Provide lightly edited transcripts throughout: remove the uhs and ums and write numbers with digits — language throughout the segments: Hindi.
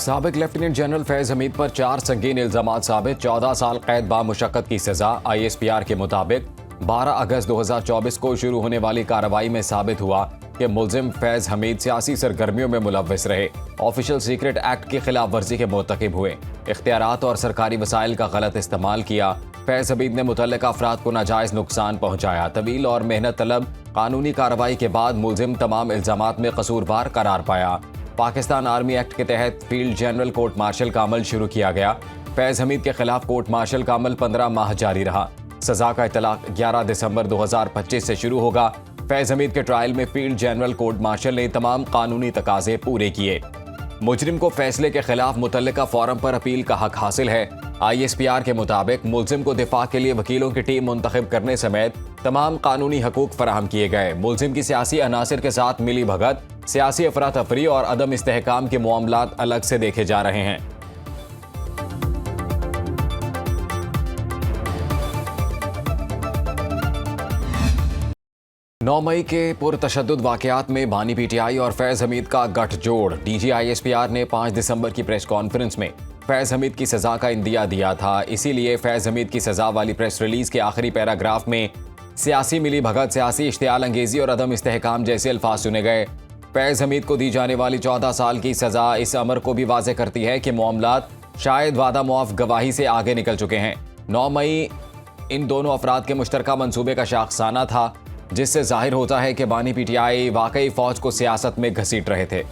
साबिक लेफ्टिनेंट जनरल फैज हमीद पर 4 संगीन इल्जाम साबित, 14 साल कैद बामुशक्कत की सजा। ISPR के मुताबिक 12 अगस्त 2024 को शुरू होने वाली कार्रवाई में साबित हुआ कि मुलजिम फैज हमीद सियासी सरगर्मियों में मुलव्वस रहे, ऑफिशियल सीक्रेट एक्ट की खिलाफ वर्जी के मुर्तकिब हुए, इख्तियारात और सरकारी वसाइल का गलत इस्तेमाल किया। फैज हमीद ने मुतल्लिका अफराद को नाजायज नुकसान पहुंचाया। तवील और मेहनत तलब कानूनी कार्रवाई के बाद मुलजिम तमाम इल्जामात में कसूरवार करार पाया। पाकिस्तान आर्मी एक्ट के तहत फील्ड जनरल कोर्ट मार्शल का अमल शुरू किया गया। फैज हमीद के खिलाफ कोर्ट मार्शल का अमल 15 माह जारी रहा। सजा का इतलाक 11 दिसंबर 2025 से शुरू होगा। फैज हमीद के ट्रायल में फील्ड जनरल कोर्ट मार्शल ने तमाम कानूनी तकाजे पूरे किए। मुजरिम को फैसले के खिलाफ मुतल्लिका फोरम पर अपील का हक हासिल है। ISPR के मुताबिक मुलजिम को दिफा के लिए वकीलों की टीम मुंतखब करने समेत तमाम कानूनी हकूक फराहम किए गए। मुलजिम की सियासी अनासिर के साथ मिली भगत, सियासी अफरा तफरी और अदम इस्तेहकाम के मामलात अलग से देखे जा रहे हैं। 9 मई के पुरतशद्दुद वाक़यात में बानी PTI और फैज़ हमीद का गठजोड़। DG ISPR ने 5 दिसंबर की प्रेस कॉन्फ्रेंस में फैज़ हमीद की सज़ा का इंदिया दिया था। इसीलिए फैज़ हमीद की सज़ा वाली प्रेस रिलीज़ के आखिरी पैराग्राफ में सियासी मिली भगत, सियासी इश्तियाल अंगेज़ी और अदम इस्तेहकाम जैसे अल्फाज चुने गए। फैज़ हमीद को दी जाने वाली 14 साल की सज़ा इस अमर को भी वाज़ेह करती है कि मामलात शायद वादा मुआफ़ गवाही से आगे निकल चुके हैं। 9 मई इन दोनों अफराद के मुश्तरका मंसूबे का शाखसाना था, जिससे जाहिर होता है कि बानी PTI वाकई फौज को सियासत में घसीट रहे थे।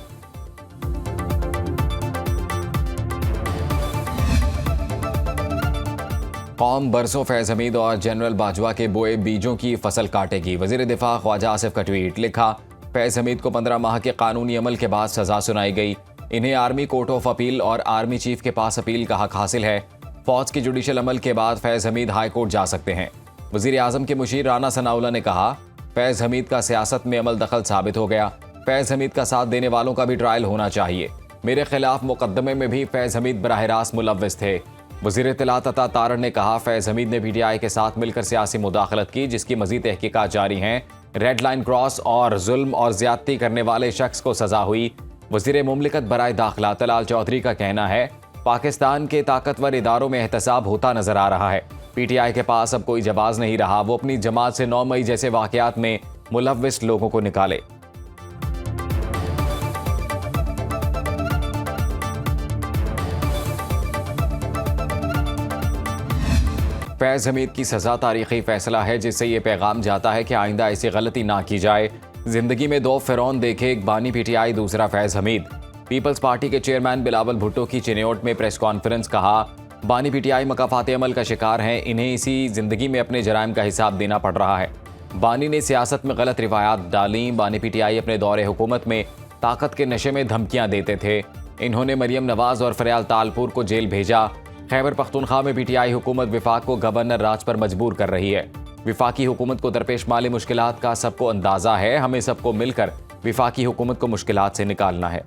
कौम बरसों फैज़ हमीद और जनरल बाजवा के बोए बीजों की फसल काटेगी। वज़ीर दिफा ख्वाजा आसिफ का ट्वीट लिखा, फैज़ हमीद को 15 माह के कानूनी अमल के बाद सजा सुनाई गई। इन्हें आर्मी कोर्ट ऑफ अपील और आर्मी चीफ के पास अपील का हक हासिल है। फौज की जुडिशल अमल के बाद फैज़ हमीद हाई कोर्ट जा सकते हैं। वज़ीर आज़म के मुशीर राना सनाउल्लाह ने कहा, फैज़ हमीद का सियासत में अमल दखल साबित हो गया। फैज़ हमीद का साथ देने वालों का भी ट्रायल होना चाहिए। मेरे खिलाफ मुकदमे में भी फैज़ हमीद बराह रास्त मुलव्वस थे। वज़ीर इत्तलात अता तारड़ ने कहा, फैज़ हमीद ने PTI के साथ मिलकर सियासी मुदाखलत की, जिसकी मज़ीद तहकीकात जारी हैं। रेड लाइन क्रॉस और जुल्म और ज्यादती करने वाले शख्स को सजा हुई। वज़ीर मुमलिकत बराए दाखिला तलाल चौधरी का कहना है, पाकिस्तान के ताकतवर इदारों में एहतसाब होता नजर आ रहा है। PTI के पास अब कोई जवाब नहीं रहा। वो अपनी जमात से 9 मई जैसे वाक़यात में मुलव्विस लोगों को निकाले। फैज़ हमीद की सज़ा तारीखी फैसला है, जिससे ये पैगाम जाता है कि आइंदा ऐसी गलती ना की जाए। जिंदगी में 2 फ़िरौन देखे, एक बानी PTI, दूसरा फैज़ हमीद। पीपल्स पार्टी के चेयरमैन बिलावल भुट्टो की चिन्योट में प्रेस कॉन्फ्रेंस। कहा, बानी PTI मकाफात अमल का शिकार हैं। इन्हें इसी ज़िंदगी में अपने जराइम का हिसाब देना पड़ रहा है। बानी ने सियासत में गलत रिवायात डाली। बानी PTI अपने दौरे हुकूमत में ताकत के नशे में धमकियां देते थे। इन्होंने मरियम नवाज और फरियाल तालपुर को जेल भेजा। खैबर पख्तूनख्वा में PTI हुकूमत विफाक को गवर्नर राज पर मजबूर कर रही है। विफाकी हुकूमत को दरपेश माली मुश्किलात का सबको अंदाजा है। हमें सबको मिलकर विफाकी हुकूमत को मुश्किलात से निकालना है।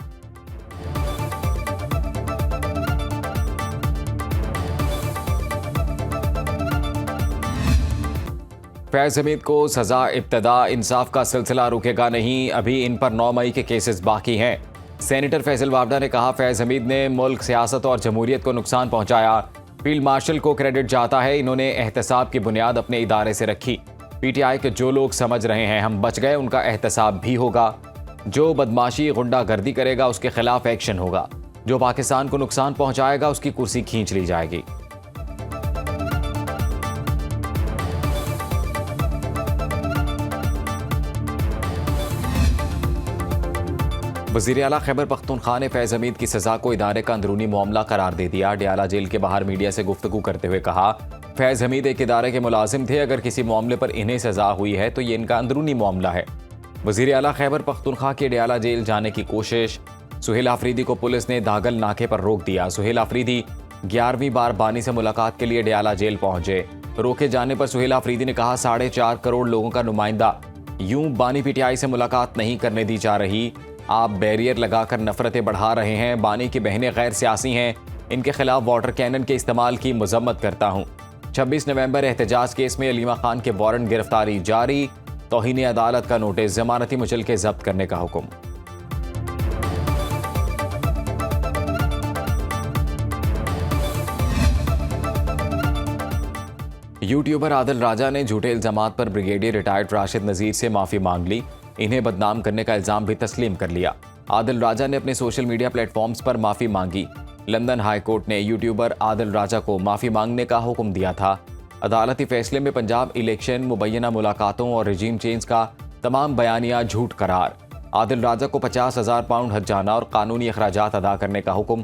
फैज़ हमीद को सजा इब्तदा, इंसाफ का सिलसिला रुकेगा नहीं। अभी इन पर 9 मई के केसेस बाकी हैं। सेनेटर फैसल वावडा ने कहा, फैज़ हमीद ने मुल्क, सियासत और जमहूरियत को नुकसान पहुंचाया। फील्ड मार्शल को क्रेडिट जाता है। इन्होंने एहतसाब की बुनियाद अपने इदारे से रखी। PTI के जो लोग समझ रहे हैं हम बच गए, उनका एहतसाब भी होगा। जो बदमाशी गुंडागर्दी करेगा उसके खिलाफ एक्शन होगा। जो पाकिस्तान को नुकसान पहुंचाएगा उसकी कुर्सी खींच ली जाएगी। वज़ीर आला खैबर पख्तूनख्वा ने फैज़ हमीद की सज़ा को इदारे का अंदरूनी मामला करार दे दिया। डयाला जेल के बाहर मीडिया से गुफ्तगू करते हुए कहा, फैज़ हमीद एक इदारे के मुलाजिम थे। अगर किसी मामले पर इन्हें सज़ा हुई है तो ये इनका अंदरूनी मामला है। वज़ीर आला खैबर पख्तूनख्वा के डयाला जेल जाने की कोशिश। सुहेल आफरीदी को पुलिस ने दागल नाके पर रोक दिया। सुहेल आफरीदी 11वीं बार बानी से मुलाकात के लिए डयाला जेल पहुंचे। रोके जाने पर सुहेल आफरीदी ने कहा, 4.5 करोड़ लोगों का नुमाइंदा यूं बानी PTI से मुलाकात नहीं करने दी जा रही। आप बैरियर लगाकर नफरतें बढ़ा रहे हैं। बानी की बहनें गैर सियासी हैं। इनके खिलाफ वाटर कैनन के इस्तेमाल की मजम्मत करता हूँ। 26 नवंबर एहतजाज केस में अलीमा खान के वारंट गिरफ्तारी जारी। तौहीन अदालत का नोटिस, जमानती मुचलके जब्त करने का हुक्म। यूट्यूबर आदिल राजा ने झूठे इल्जामात पर ब्रिगेडियर रिटायर्ड राशिद नजीर से माफी मांग ली। इन्हें बदनाम करने का इल्जाम भी तस्लीम कर लिया। आदिल राजा ने अपने सोशल मीडिया प्लेटफॉर्म्स पर माफी मांगी। लंदन हाई कोर्ट ने यूट्यूबर आदिल राजा को माफी मांगने का हुक्म दिया था। अदालती फैसले में पंजाब इलेक्शन, मुबैना मुलाकातों और रजीम चेंज का तमाम बयानिया झूठ करार। आदिल राजा को 50,000 पाउंड हज जाना और कानूनी अखराजात अदा करने का हुक्म।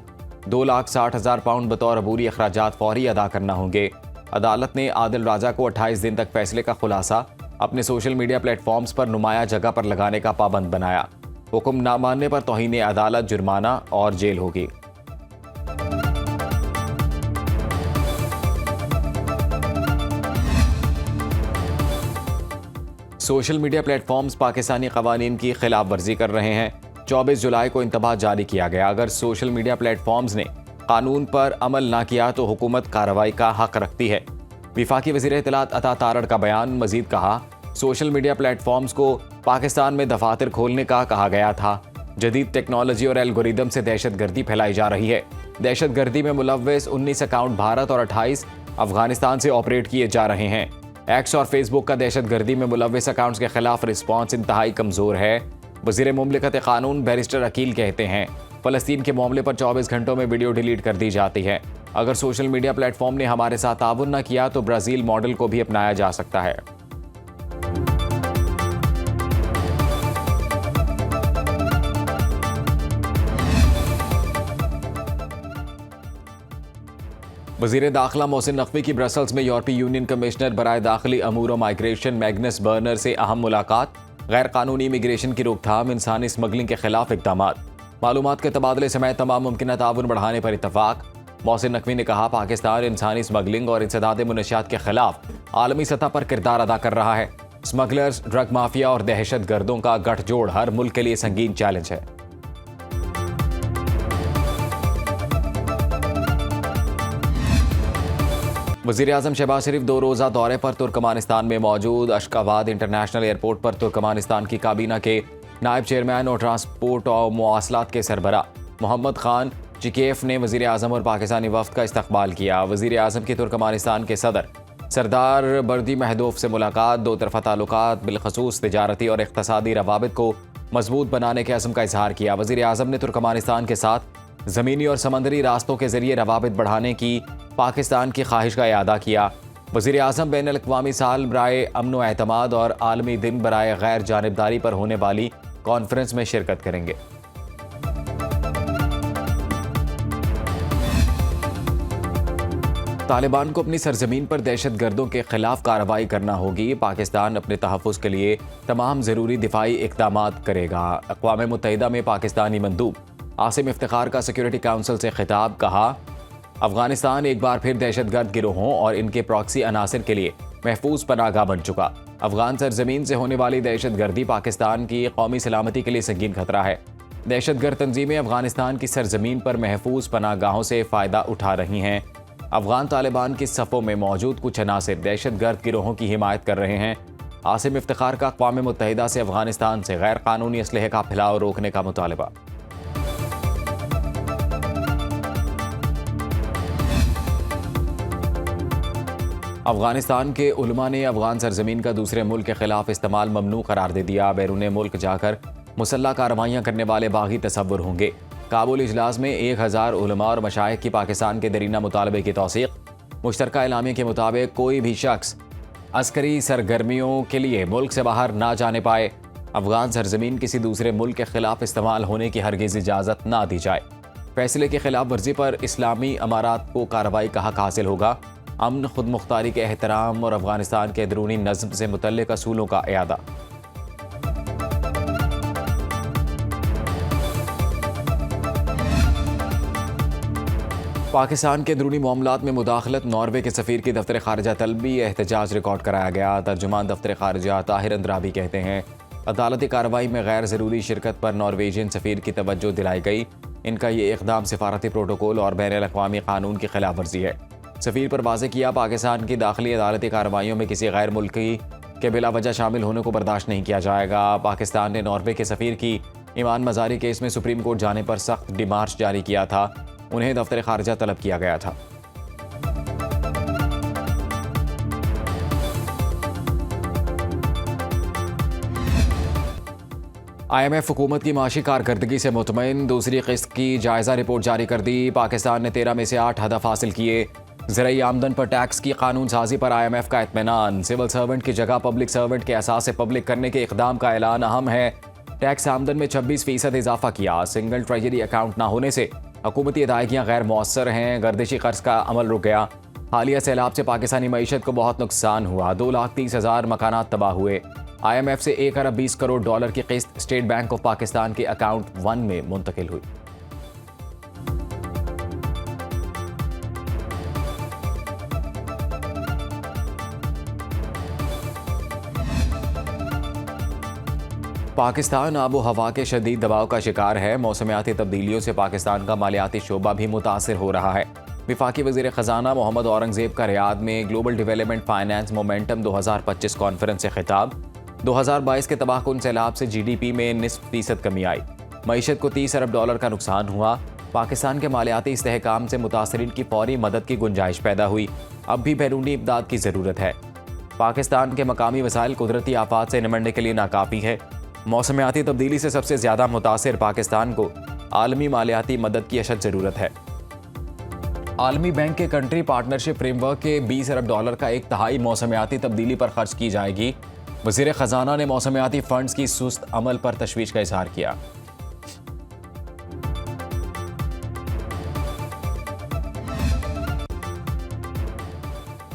2,60,000 पाउंड बतौर अबूरी अखराजात फौरी अदा करना होंगे। अदालत ने आदिल राजा को 28 दिन तक फैसले का खुलासा अपने सोशल मीडिया प्लेटफॉर्म्स पर नुमाया जगह पर लगाने का पाबंद बनाया। हुक्म ना मानने पर तौहीन अदालत, जुर्माना और जेल होगी। सोशल मीडिया प्लेटफॉर्म्स पाकिस्तानी कवानीन की खिलाफ वर्जी कर रहे हैं। 24 जुलाई को इंतबाह जारी किया गया। अगर सोशल मीडिया प्लेटफॉर्म्स ने कानून पर अमल ना किया तो हुकूमत कार्रवाई का हक रखती है। विफाकी वज़ीर इत्तलात अता तारड़ का बयान। मजीद कहा, सोशल मीडिया प्लेटफॉर्म्स को पाकिस्तान में दफातर खोलने का कहा गया था। जदीद टेक्नोलॉजी और एल्गोरिदम से दहशतगर्दी फैलाई जा रही है। दहशतगर्दी में मुलव्वस 19 अकाउंट भारत और 28 अफगानिस्तान से ऑपरेट किए जा रहे हैं। एक्स और फेसबुक का दहशतगर्दी में मुलव्वस अकाउंट्स के खिलाफ रिस्पॉन्स इंतहाई कमज़ोर है। वज़ीर मुमलिकत कानून बैरिस्टर अकील कहते हैं, फ़लस्तीन के मामले पर 24 घंटों में वीडियो डिलीट कर दी जाती है। अगर सोशल मीडिया प्लेटफॉर्म ने हमारे साथ ताउन न किया तो ब्राज़ील मॉडल को भी अपनाया जा सकता है। वज़ीर दाखिला मोहसिन नकवी की ब्रसल्स में यूरोपीय यूनियन कमिश्नर बराए दाखिली अमूर और माइग्रेशन मैग्नस बर्नर से अहम मुलाकात। गैर कानूनी इमिग्रेशन की रोकथाम, इंसानी स्मगलिंग के खिलाफ इक़दामात, मालूमात के तबादले समेत तमाम मुमकिन ताउन बढ़ाने पर इतफाक। मोहसिन नकवी ने कहा, पाकिस्तान इंसानी स्मगलिंग और इंसदाद मुनशियात के खिलाफ आलमी सतह पर किरदार अदा कर रहा है। स्मगलर्स, ड्रग माफिया और दहशत गर्दों का गठजोड़ हर मुल्क के लिए संगीन चैलेंज है। वज़ीर आज़म शहबाज शरीफ 2 रोज़ा दौरे पर तुर्कमानिस्तान में मौजूद। अशकाबाद इंटरनेशनल एयरपोर्ट पर तुर्कमानिस्तान की काबीना के नायब चेयरमैन और ट्रांसपोर्ट और मवासलात के सरबरा मोहम्मद खान चिकेफ ने वज़ीर आज़म और पाकिस्तानी वफ़द का इस्तकबाल किया। वज़ीर आज़म की तुर्कमानिस्तान के सदर सरदार बर्दी महदूफ से मुलाकात। 2 तरफ़ा ताल्लुकात, बिलखसूस तिजारती और इक़्तिसादी रवाबित को मजबूत बनाने के अज़्म का इजहार किया। वज़ीर आज़म ने तुर्कमानिस्तान के साथ ज़मीनी और समंदरी रास्तों के ज़रिए रवाबित बढ़ाने की पाकिस्तान की ख्वाहिश का इयादा किया। वज़ीर आज़म बैनुल अक़वामी साल बराए अमन व एतमाद और आलमी दिन बराए गैर जानिबदारी पर होने वाली कॉन्फ्रेंस में शिरकत करेंगे। तालिबान को अपनी सरजमीन पर दहशतगर्दों के खिलाफ कार्रवाई करना होगी। पाकिस्तान अपने तहफ़्फ़ुज़ के लिए तमाम ज़रूरी दिफाई इक़दामात करेगा। अक़वाम मुत्तहिदा में पाकिस्तानी मंदूब आसिम इफ्तिखार का सिक्योरिटी काउंसिल से खिताब। कहा, अफगानिस्तान एक बार फिर दहशतगर्द गिरोहों और इनके प्रॉक्सी अनासिर के लिए महफूज पनाहगाह बन चुका। अफगान सरजमीन से होने वाली दहशतगर्दी पाकिस्तान की कौमी सलामती के लिए संगीन खतरा है। दहशतगर्द तंजीमें अफगानिस्तान की सरजमीन पर महफूज पनाहगाहों से फ़ायदा उठा रही हैं। अफगान तालिबान की सफ़ों में मौजूद कुछ अनासिर दहशतगर्द गिरोहों की हिमायत कर रहे हैं। आसिम इफ्तिखार का अक़वाम मुत्तहिदा से अफगानिस्तान से गैर कानूनी असलहे का फैलाव रोकने का मुतालबा। अफगानिस्तान के उलमा ने अफगान सरजमीन का दूसरे मुल्क के खिलाफ इस्तेमाल ममनू करार दे दिया। बैरून मुल्क जाकर मुसल्लह कार्रवाइयाँ करने वाले बागी तसव्वुर होंगे। काबुल इजलास में 1000 उलमा और मशाइख की पाकिस्तान के दरीना मुतालबे की तौसीक़। मुश्तरका एलामिया के मुताबिक कोई भी शख्स अस्करी सरगर्मियों के लिए मुल्क से बाहर ना जाने पाए। अफगान सरजमीन किसी दूसरे मुल्क के खिलाफ इस्तेमाल होने की हरगिज़ इजाज़त ना दी जाए। फैसले की खिलाफ वर्जी पर इस्लामी अमारात को कार्रवाई का हक हासिल होगा। अमन, खुद मुख्तारी के एहतराम और अफगानिस्तान के अंदरूनी नज़्म से मुतल्लिक़ असूलों का इयादा। पाकिस्तान के अंदरूनी मामलात में मुदाखलत, नॉर्वे के सफ़ीर की दफ्तर ख़ारिजा तलबी एहतजाज रिकॉर्ड कराया गया। तर्जुमान दफ्तर ख़ारिजा ताहिर अंद्राबी कहते हैं, अदालती कार्रवाई में गैर ज़रूरी शिरकत पर नॉर्वेजियन सफ़ीर की तवज्जो दिलाई गई। इनका ये इक़दाम सिफारती प्रोटोकॉल और बैनुल अक़वामी कानून की खिलाफ वर्जी है। सफ़ीर पर वाज़ेह किया, पाकिस्तान की दाखिली अदालती कार्रवाइयों में किसी गैर मुल्की के बिला वजह शामिल होने को बर्दाश्त नहीं किया जाएगा। पाकिस्तान ने नॉर्वे के सफ़ीर की ईमान मज़ारी केस में सुप्रीम कोर्ट जाने पर सख्त डिमार्च जारी किया था। उन्हें दफ्तर ख़ारिजा तलब किया गया था। IMF हुकूमत की माशी कारकर्दगी से मुतमईन, दूसरी किस्त की जायजा रिपोर्ट जारी कर दी। पाकिस्तान ने 13 में से 8 हदफ हासिल किए। ज़राई आमदन पर टैक्स की कानून साजी पर IMF का इत्मीनान। सिविल सर्वेंट की जगह पब्लिक सर्वेंट के एहसास से पब्लिक करने के इकदाम का ऐलान अहम है। टैक्स आमदन में 26% इजाफा किया। सिंगल ट्रेजरी अकाउंट ना होने से हुकूमती अदायगियाँ गैर मौसर हैं। गर्दिशी कर्ज का अमल रुक गया। हालिया सैलाब से पाकिस्तानी मईशत को बहुत नुकसान हुआ। 2,30,000 मकानात तबाह हुए। IMF से 1 अरब 20 करोड़ डॉलर की किस्त स्टेट बैंक ऑफ पाकिस्तान के अकाउंट 1 में मुंतकिल हुई। पाकिस्तान आबो हवा के शदीद दबाव का शिकार है। मौसमियाती तब्दीलियों से पाकिस्तान का मालियाती शोबा भी मुतासिर हो रहा है। वफाकी वज़ीर ख़जाना मोहम्मद औरंगज़ेब का रियाद में global development finance momentum 2025 conference से खिताब। 2022 के तबाहकुन सैलाब से GDP में निस्फ फीसद कमी आई। मईशत को 30 अरब डॉलर का नुकसान हुआ। पाकिस्तान के मालियाती इस्तेहकाम से मुतासरीन की फौरी मदद की गुंजाइश पैदा हुई। अब भी बैरूनी इमदाद की ज़रूरत है। पाकिस्तान के मकामी वसाइल कुदरती आफात से निमटने के लिए नाकाफ़ी है। मौसमियाती तब्दीली से सबसे ज़्यादा मुतासिर पाकिस्तान को आलमी मालियाती मदद की अशद ज़रूरत है। आलमी बैंक के कंट्री पार्टनरशिप फ्रेमवर्क के 20 अरब डॉलर का 1/3 मौसमियाती तब्दीली पर खर्च की जाएगी। वज़ीर ख़जाना ने मौसमियाती फंड्स की सुस्त अमल पर तशवीश का इजहार किया।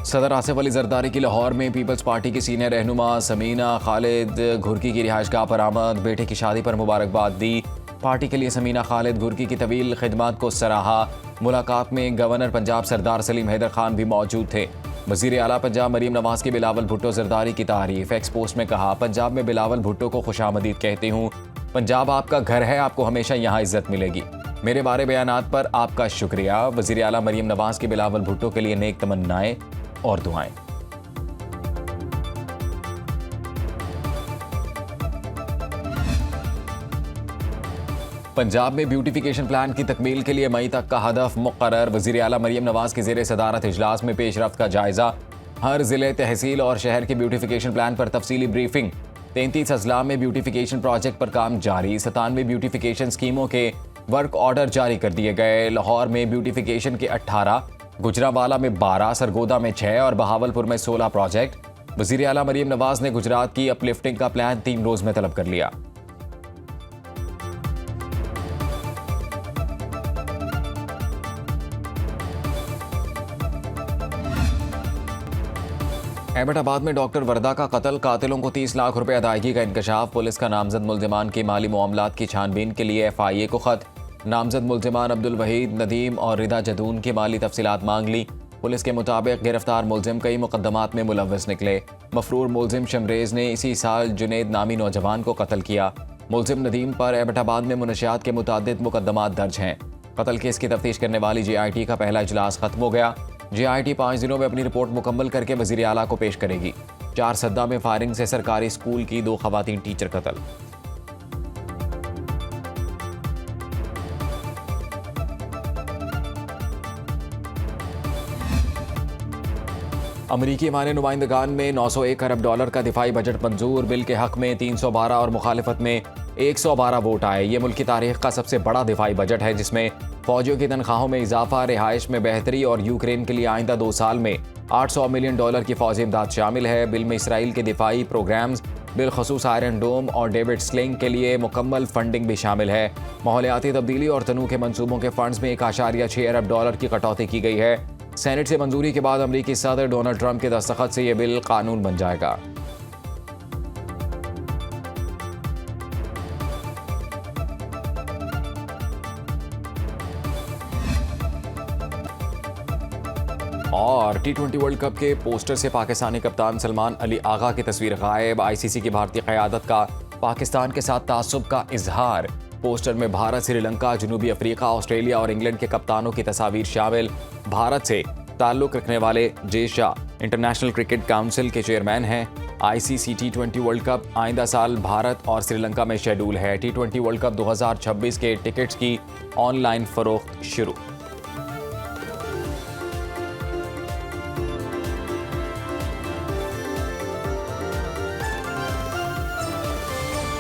सदर आसिफ अली जरदारी की लाहौर में पीपल्स पार्टी की सीनियर रहनुमा समीना खालिद घुर्की की रिहाइशगाह पर आमद। बेटे की शादी पर मुबारकबाद दी। पार्टी के लिए समीना खालिद घुर्की की तवील खिदमत को सराहा। मुलाकात में गवर्नर पंजाब सरदार सलीम हैदर खान भी मौजूद थे। वज़ीर आला पंजाब मरीम नवाज की बिलावल भुट्टो जरदारी की तारीफ। एक्स पोस्ट में कहा, पंजाब में बिलावल भुट्टो को खुशामदीद कहती हूँ। पंजाब आपका घर है, आपको हमेशा यहाँ इज्जत मिलेगी। मेरे बारे बयानात पर आपका शुक्रिया। वज़ीर आला मरीम नवाज की बिलावल भुट्टो के लिए नेक तमन्नाएं और दुआएं। पंजाब में ब्यूटिफिकेशन प्लान की तकमील के लिए मई तक का हदफ मुकर्रर। वज़ीर आला मरीम नवाज के ज़ेरे सदारत इजलास में पेशरफ्त का जायजा। हर ज़िले, तहसील और शहर के ब्यूटिफिकेशन प्लान पर तफसीली ब्रीफिंग। 33 अजला में ब्यूटिफिकेशन प्रोजेक्ट पर काम जारी। 97 ब्यूटिफिकेशन स्कीमों के वर्क ऑर्डर जारी कर दिए गए। लाहौर में ब्यूटिफिकेशन के 18, गुजरावाला में 12, सरगोदा में 6 और बहावलपुर में 16 प्रोजेक्ट। वज़ीर आला मरीम नवाज ने गुजरात की अपलिफ्टिंग का प्लान 3 रोज में तलब कर लिया। एबटाबाद में डॉक्टर वर्दा का कत्ल, कातिलों को 30 लाख रुपए अदायगी का इंकशाफ। पुलिस का नामजद मुल्जिमान के माली मामलात की छानबीन के लिए FIA को खत। नामजद मुल्जिमान अब्दुल वहीद, नदीम और रिदा जदून की माली तफसीलात मांग ली। पुलिस के मुताबिक गिरफ्तार मुल्जिम कई मुकदमात में मुलव्वस निकले। मफरूर मुल्जिम शमरेज ने इसी साल जुनैद नामी नौजवान को कत्ल किया। मुल्जिम नदीम पर एबटाबाद में मुनशियात के मुतादिद मुकदमात दर्ज हैं। कत्ल केस की तफ्तीश करने वाली JIT का पहला इजलास खत्म हो गया। JIT 5 दिनों में अपनी रिपोर्ट मुकम्मल करके वज़ीर आला को पेश करेगी। 4 सद्दा में फायरिंग से सरकारी स्कूल की 2 खवातीन टीचर कत्ल। अमरीकी माने नुमाइंदगान में 901 अरब डॉलर का दिफाई बजट मंजूर। बिल के हक में 312 और मुखालिफत में 112 वोट आए। ये मुल्क की तारीख का सबसे बड़ा दिफाई बजट है, जिसमें फौजियों की तनख्वाहों में इजाफा, रिहाइश में बेहतरी और यूक्रेन के लिए आइंदा 2 साल में $800 मिलियन की फौजी इमदाद शामिल है। बिल में इसराइल के दिफाई प्रोग्राम्स, बिलखसूस आयरन डोम और डेविड स्लिंग के लिए मुकम्मल फंडिंग भी शामिल है। माहौलियाती तब्दीली और तनू के मंसूबों के फंड्स में 1.6 अरब डॉलर की कटौती की गई है। सेनेट से मंजूरी के बाद अमरीकी सदर डोनाल्ड ट्रंप के दस्तखत से यह बिल कानून बन जाएगा। और T20 वर्ल्ड कप के पोस्टर से पाकिस्तानी कप्तान सलमान अली आगा की तस्वीर गायब। ICC की भारतीय क़यादत का पाकिस्तान के साथ तासुब का इजहार। पोस्टर में भारत, श्रीलंका, जनूबी अफ्रीका, ऑस्ट्रेलिया और इंग्लैंड के कप्तानों की तस्वीर शामिल। भारत से ताल्लुक़ रखने वाले जे शाह इंटरनेशनल क्रिकेट काउंसिल के चेयरमैन हैं। ICC T20 वर्ल्ड कप आइंदा साल भारत और श्रीलंका में शेड्यूल है। T20 वर्ल्ड कप 2026 के टिकट्स की ऑनलाइन फरोख्त शुरू।